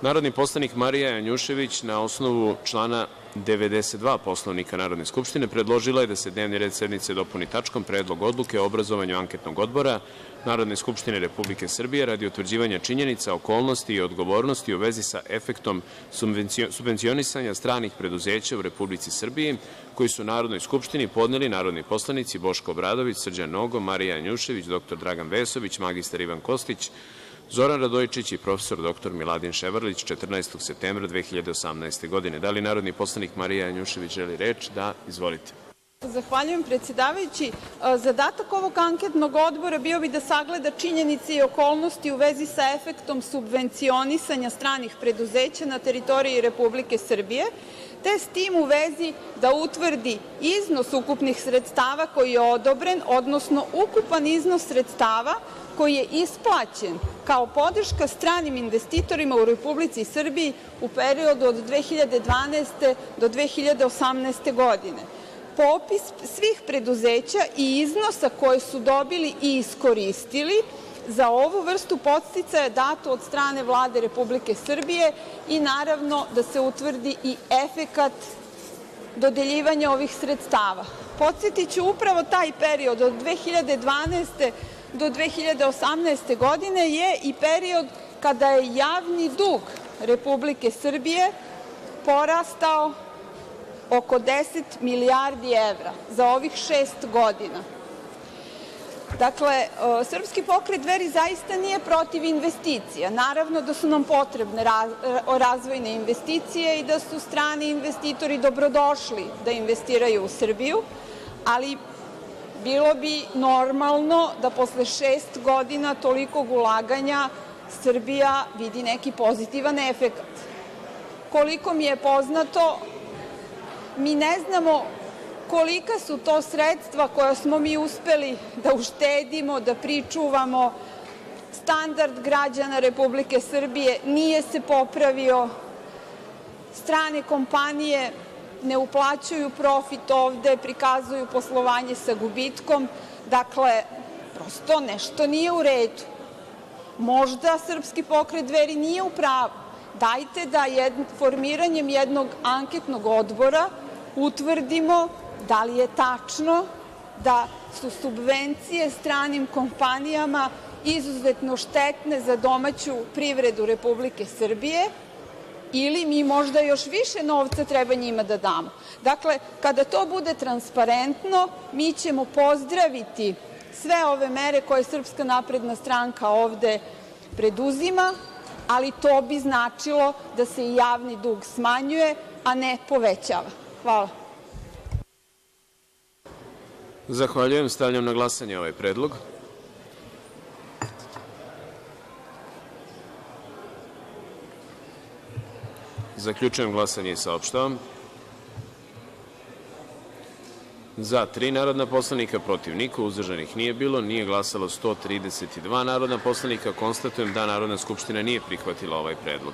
Narodni poslanik Marija Janjušević, na osnovu člana 92. Poslovnika Narodne skupštine, predložila je da se dnevni red sednice dopuni tačkom Predlog odluke o obrazovanju anketnog odbora Narodne skupštine Republike Srbije radi utvrđivanja činjenica, okolnosti i odgovornosti u vezi sa efektom subvencionisanja stranih preduzeća u Republici Srbiji, koji su Narodnoj skupštini podneli narodni poslanici Boško Obradović, Srđan Nogo, Marija Janjušević, dr Dragan Vesović, mr Ivan Kostić, Zoran Radojičić i prof. dr Miladin Ševarlić 14. septembra 2018. godine. Da li narodni poslanik Marija Janjušević želi reč? Da, izvolite. Zahvaljujem, predsedavajući. Zadatak ovog anketnog odbora bio bi da sagleda činjenice i okolnosti u vezi sa efektom subvencionisanja stranih preduzeća na teritoriji Republike Srbije, te s tim u vezi da utvrdi iznos ukupnih sredstava koji je odobren, odnosno ukupan iznos sredstava koji je isplaćen kao podrška stranim investitorima u Republici Srbiji u periodu od 2012. do 2018. godine. Popis svih preduzeća i iznosa koje su dobili i iskoristili za ovu vrstu podsticaja je dato od strane Vlade Republike Srbije i naravno da se utvrdi i efekat dodeljivanja ovih sredstava. Podsjetiću, upravo taj period od 2012. do 2018. godine je i period kada je javni dug Republike Srbije porastao oko 10 milijardi evra za ovih 6 godina. Dakle, Srpski pokret Dveri zaista nije protiv investicija. Naravno da su nam potrebne razvojne investicije i da su strani investitori dobrodošli da investiraju u Srbiju, ali bilo bi normalno da posle 6 godina tolikog ulaganja Srbija vidi neki pozitivan efekat. Koliko mi je poznato, mi ne znamo kolika su to sredstva koja smo mi uspeli da uštedimo, da pričuvamo. Standard građana Republike Srbije nije se popravio. Strane kompanije ne uplaćuju profit ovde, prikazuju poslovanje sa gubitkom. Dakle, prosto nešto nije u redu. Možda Srpski pokret Dveri nije u pravu. Dajte da formiranjem jednog anketnog odbora utvrdimo da li je tačno da su subvencije stranim kompanijama izuzetno štetne za domaću privredu Republike Srbije ili mi možda još više novca treba njima da damo. Dakle, kada to bude transparentno, mi ćemo pozdraviti sve ove mere koje Srpska napredna stranka ovde preduzima, ali to bi značilo da se i javni dug smanjuje, a ne povećava. Hvala. Zahvaljujem. Stavljam na glasanje ovaj predlog. Zaključujem glasanje i saopštavam: za – 3 narodna poslanika, protiv – niko, uzdržanih nije bilo, nije glasalo 132 narodna poslanika. Konstatujem da Narodna skupština nije prihvatila ovaj predlog.